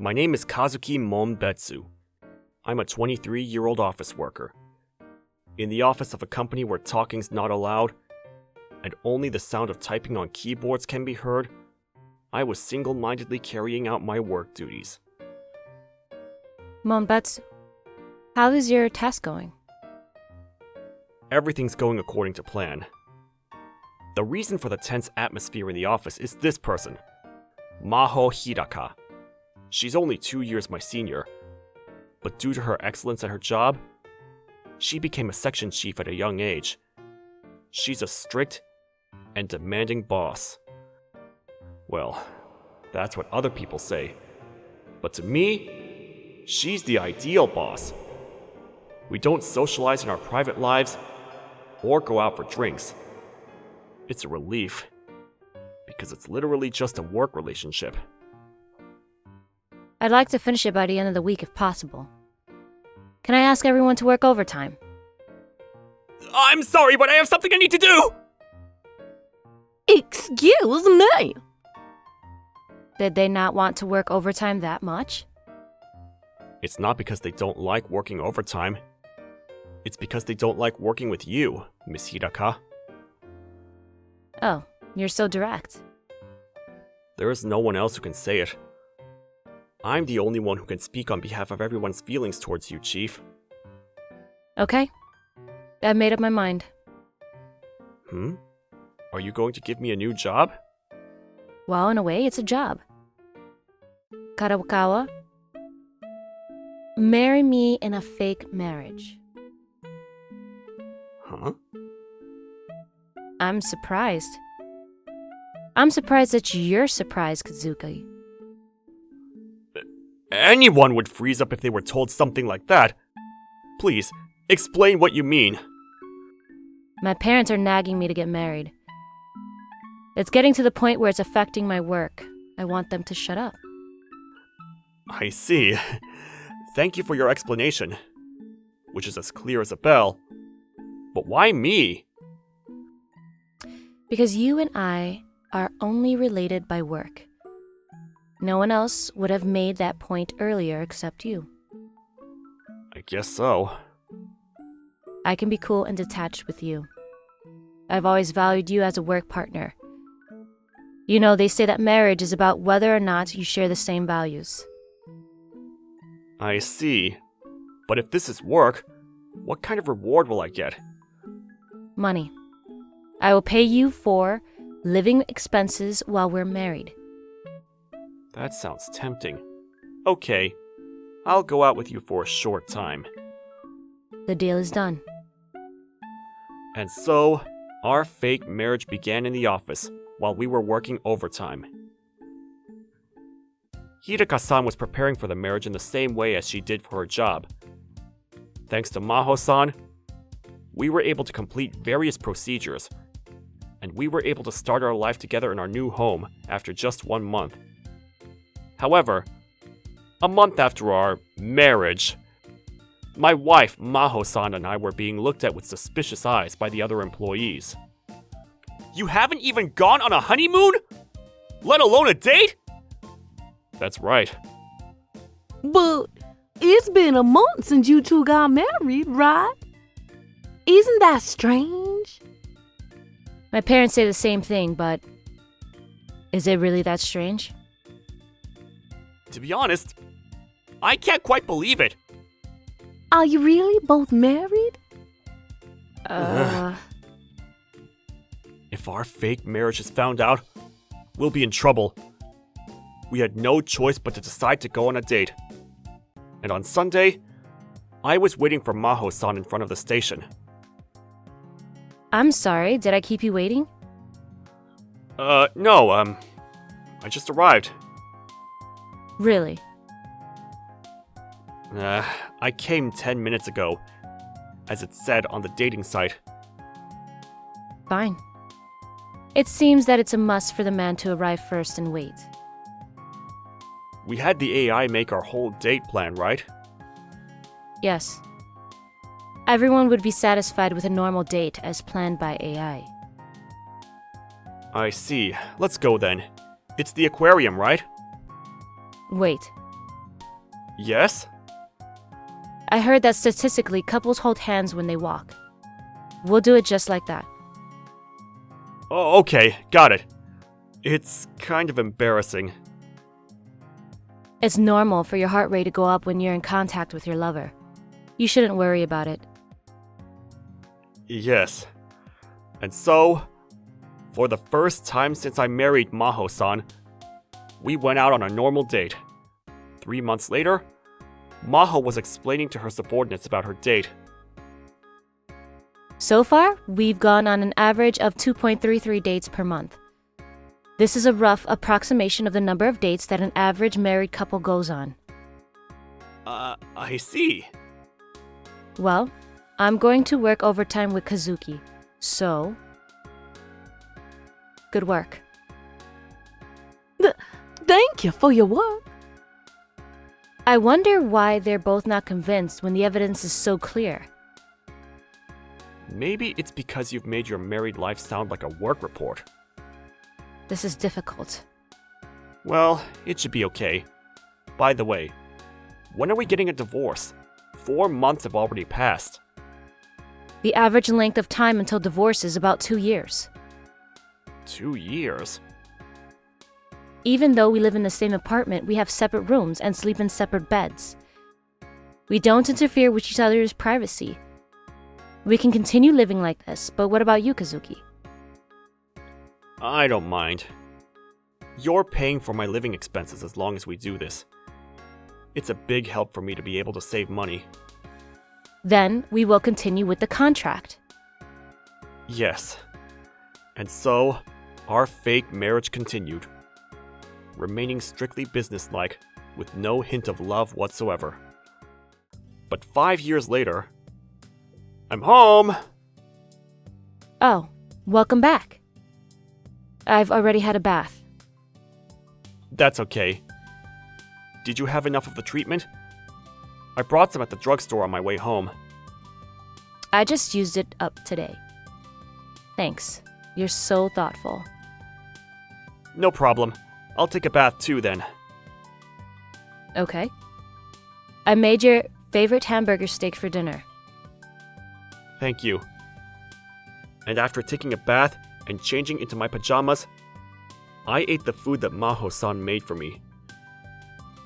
My name is Kazuki Monbetsu. I'm a 23-year-old office worker. In the office of a company where talking's not allowed, and only the sound of typing on keyboards can be heard, I was single-mindedly carrying out my work duties. Monbetsu, how is your task going? Everything's going according to plan. The reason for the tense atmosphere in the office is this person, Maho Hidaka. She's only 2 years my senior, but due to her excellence at her job, she became a section chief at a young age. She's a strict and demanding boss. Well, that's what other people say. But to me, she's the ideal boss. We don't socialize in our private lives or go out for drinks. It's a relief, because it's literally just a work relationship. I'd like to finish it by the end of the week if possible. Can I ask everyone to work overtime? I'm sorry, but I have something I need to do! Excuse me! Did they not want to work overtime that much? It's not because they don't like working overtime. It's because they don't like working with you, Miss Hidaka. Oh, you're so direct. There is no one else who can say it. I'm the only one who can speak on behalf of everyone's feelings towards you, Chief. Okay. I've made up my mind. Are you going to give me a new job? Well, in a way, it's a job. Karawakawa, marry me in a fake marriage. Huh? I'm surprised. I'm surprised that you're surprised, Kazuki. Anyone would freeze up if they were told something like that. Please, explain what you mean. My parents are nagging me to get married. It's getting to the point where it's affecting my work. I want them to shut up. I see. Thank you for your explanation, which is as clear as a bell. But why me? Because you and I are only related by work. No one else would have made that point earlier except you. I guess so. I can be cool and detached with you. I've always valued you as a work partner. You know, they say that marriage is about whether or not you share the same values. I see. But if this is work, what kind of reward will I get? Money. I will pay you for living expenses while we're married. That sounds tempting. Okay, I'll go out with you for a short time. The deal is done. And so, our fake marriage began in the office while we were working overtime. Hidaka-san was preparing for the marriage in the same way as she did for her job. Thanks to Maho-san, we were able to complete various procedures, and we were able to start our life together in our new home after just 1 month. However, a month after our marriage, my wife, Maho-san, and I were being looked at with suspicious eyes by the other employees. You haven't even gone on a honeymoon? Let alone a date? That's right. But it's been a month since you two got married, right? Isn't that strange? My parents say the same thing, but is it really that strange? To be honest, I can't quite believe it. Are you really both married? If our fake marriage is found out, we'll be in trouble. We had no choice but to decide to go on a date. And on Sunday, I was waiting for Maho-san in front of the station. I'm sorry, did I keep you waiting? No, I just arrived. Really? I came 10 minutes ago, as it said on the dating site. Fine. It seems that it's a must for the man to arrive first and wait. We had the AI make our whole date plan, right? Yes. Everyone would be satisfied with a normal date as planned by AI. I see. Let's go then. It's the aquarium, right? Wait. Yes? I heard that statistically couples hold hands when they walk. We'll do it just like that. Oh, okay, got it. It's kind of embarrassing. It's normal for your heart rate to go up when you're in contact with your lover. You shouldn't worry about it. Yes. And so, for the first time since I married Maho-san, we went out on a normal date. 3 months later, Maho was explaining to her subordinates about her date. So far, we've gone on an average of 2.33 dates per month. This is a rough approximation of the number of dates that an average married couple goes on. I see. Well, I'm going to work overtime with Kazuki, so... good work. Thank you for your work. I wonder why they're both not convinced when the evidence is so clear. Maybe it's because you've made your married life sound like a work report. This is difficult. Well, it should be okay. By the way, when are we getting a divorce? 4 months have already passed. The average length of time until divorce is about 2 years. 2 years? Even though we live in the same apartment, we have separate rooms and sleep in separate beds. We don't interfere with each other's privacy. We can continue living like this, but what about you, Kazuki? I don't mind. You're paying for my living expenses as long as we do this. It's a big help for me to be able to save money. Then we will continue with the contract. Yes. And so, our fake marriage continued, remaining strictly businesslike, with no hint of love whatsoever. But 5 years later, I'm home! Oh, welcome back. I've already had a bath. That's okay. Did you have enough of the treatment? I brought some at the drugstore on my way home. I just used it up today. Thanks. You're so thoughtful. No problem. I'll take a bath too then. Okay. I made your favorite hamburger steak for dinner. Thank you. And after taking a bath and changing into my pajamas, I ate the food that Maho-san made for me.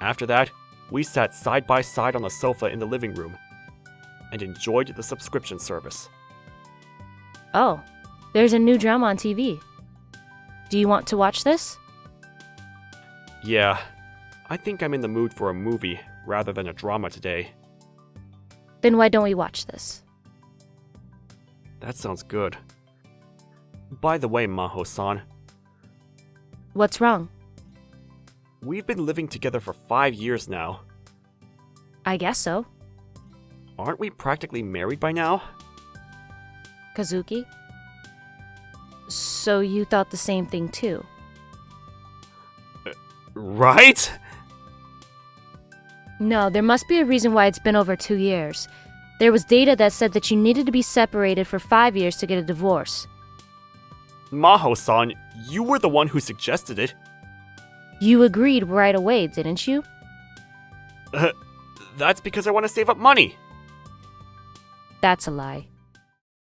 After that, we sat side by side on the sofa in the living room and enjoyed the subscription service. Oh, there's a new drama on TV. Do you want to watch this? Yeah, I think I'm in the mood for a movie rather than a drama today. Then why don't we watch this? That sounds good. By the way, Maho-san, What's wrong? we've been living together for 5 years now. I guess so. Aren't we practically married by now? Kazuki? So you thought the same thing too? Right? No, there must be a reason why it's been over 2 years. There was data that said that you needed to be separated for 5 years to get a divorce. Maho-san, you were the one who suggested it. You agreed right away, didn't you? That's because I want to save up money. That's a lie.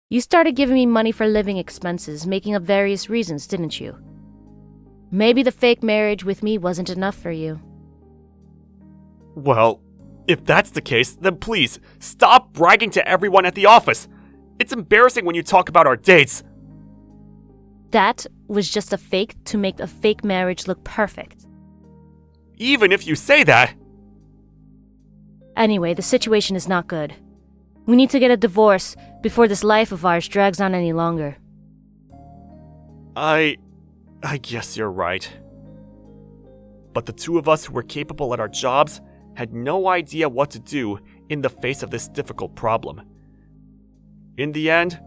You started giving me money for living expenses, making up various reasons, didn't you? Maybe the fake marriage with me wasn't enough for you. Well, if that's the case, then please, stop bragging to everyone at the office. It's embarrassing when you talk about our dates. That was just a fake to make a fake marriage look perfect. Even if you say that. Anyway, the situation is not good. We need to get a divorce before this life of ours drags on any longer. I guess you're right. But the two of us who were capable at our jobs had no idea what to do in the face of this difficult problem. In the end,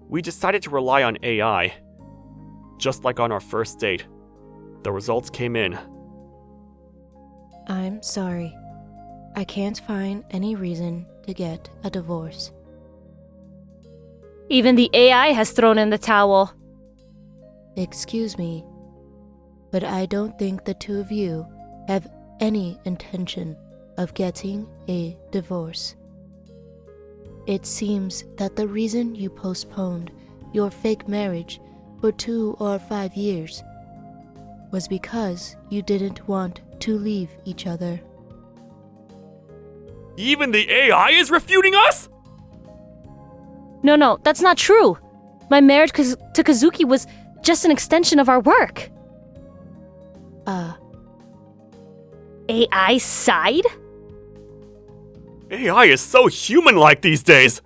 we decided to rely on AI. Just like on our first date, the results came in. I'm sorry. I can't find any reason to get a divorce. Even the AI has thrown in the towel. Excuse me, but I don't think the two of you have any intention of getting a divorce. It seems that the reason you postponed your fake marriage for 2 or 5 years was because you didn't want to leave each other. Even the AI is refuting us? No, that's not true. My marriage to Kazuki was just an extension of our work. AI side? AI is so human-like these days.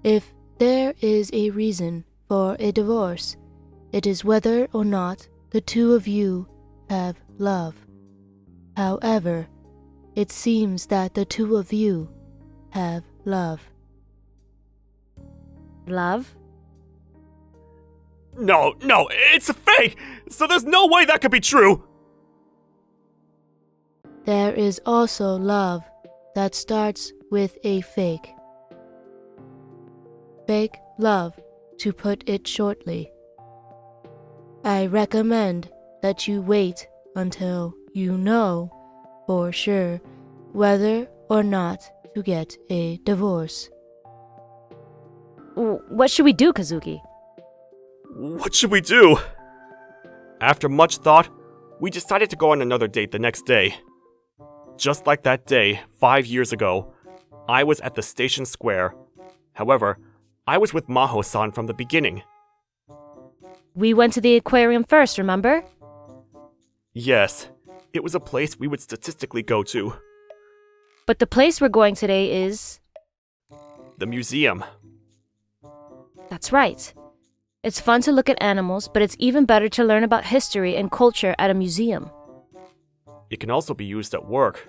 If there is a reason for a divorce, it is whether or not the two of you have love. However, it seems that the two of you have love. Love? No, it's a fake! So there's no way that could be true! There is also love that starts with a fake. Fake love, to put it shortly. I recommend that you wait until you know for sure whether or not to get a divorce. What should we do, Kazuki? What should we do? After much thought, we decided to go on another date the next day. Just like that day, 5 years ago, I was at the station square. However, I was with Maho-san from the beginning. We went to the aquarium first, remember? Yes, it was a place we would statistically go to. But the place we're going today is... The museum. That's right. It's fun to look at animals, but it's even better to learn about history and culture at a museum. It can also be used at work.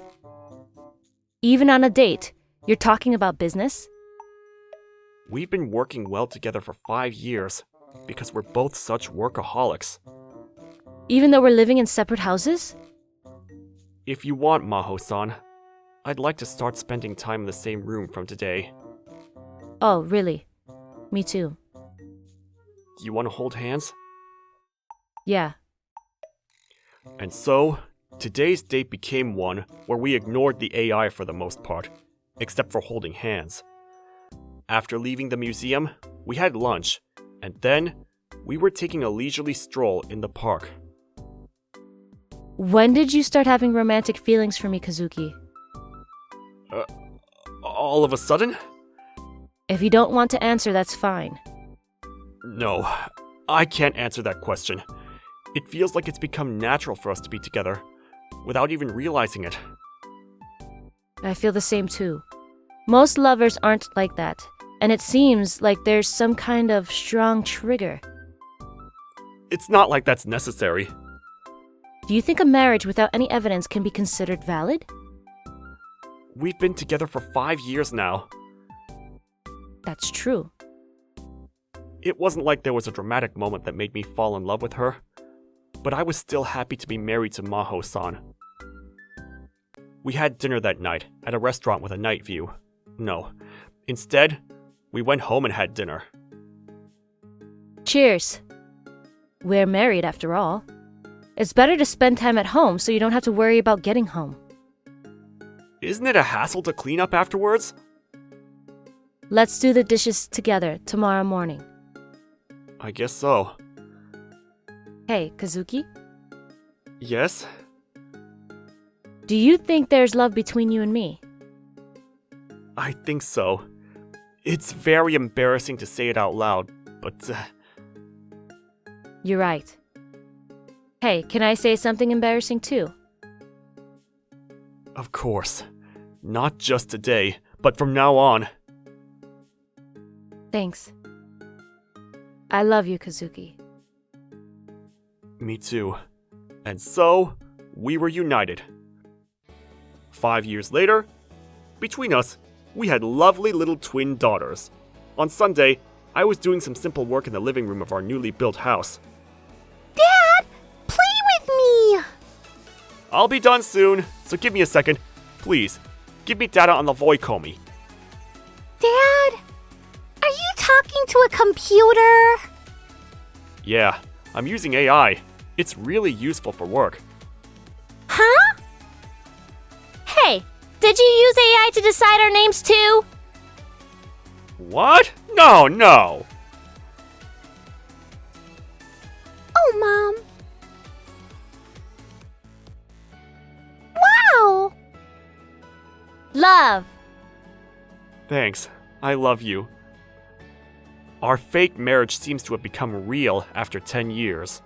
Even on a date, you're talking about business? We've been working well together for 5 years because we're both such workaholics. Even though we're living in separate houses? If you want, Maho-san, I'd like to start spending time in the same room from today. Oh, really? Me too. Do you want to hold hands? Yeah. And so, today's date became one where we ignored the AI for the most part, except for holding hands. After leaving the museum, we had lunch, and then we were taking a leisurely stroll in the park. When did you start having romantic feelings for me, Kazuki? All of a sudden? If you don't want to answer, that's fine. No, I can't answer that question. It feels like it's become natural for us to be together, without even realizing it. I feel the same too. Most lovers aren't like that, and it seems like there's some kind of strong trigger. It's not like that's necessary. Do you think a marriage without any evidence can be considered valid? We've been together for 5 years now. That's true. It wasn't like there was a dramatic moment that made me fall in love with her, but I was still happy to be married to Maho-san. We had dinner that night at a restaurant with a night view. No, instead, we went home and had dinner. Cheers. We're married after all. It's better to spend time at home so you don't have to worry about getting home. Isn't it a hassle to clean up afterwards? Let's do the dishes together tomorrow morning. I guess so. Hey, Kazuki? Yes? Do you think there's love between you and me? I think so. It's very embarrassing to say it out loud, but... You're right. Hey, can I say something embarrassing too? Of course. Not just today, but from now on. Thanks. I love you, Kazuki. Me too. And so, we were united. 5 years later, between us, we had lovely little twin daughters. On Sunday, I was doing some simple work in the living room of our newly built house. Dad, play with me! I'll be done soon, so give me a second. Please, give me data on the Voikomi. Dad, are you talking to a computer? Yeah, I'm using AI. It's really useful for work. Huh? Did you use AI to decide our names too? What? No. Oh, Mom. Wow. Love. Thanks. I love you. Our fake marriage seems to have become real after 10 years.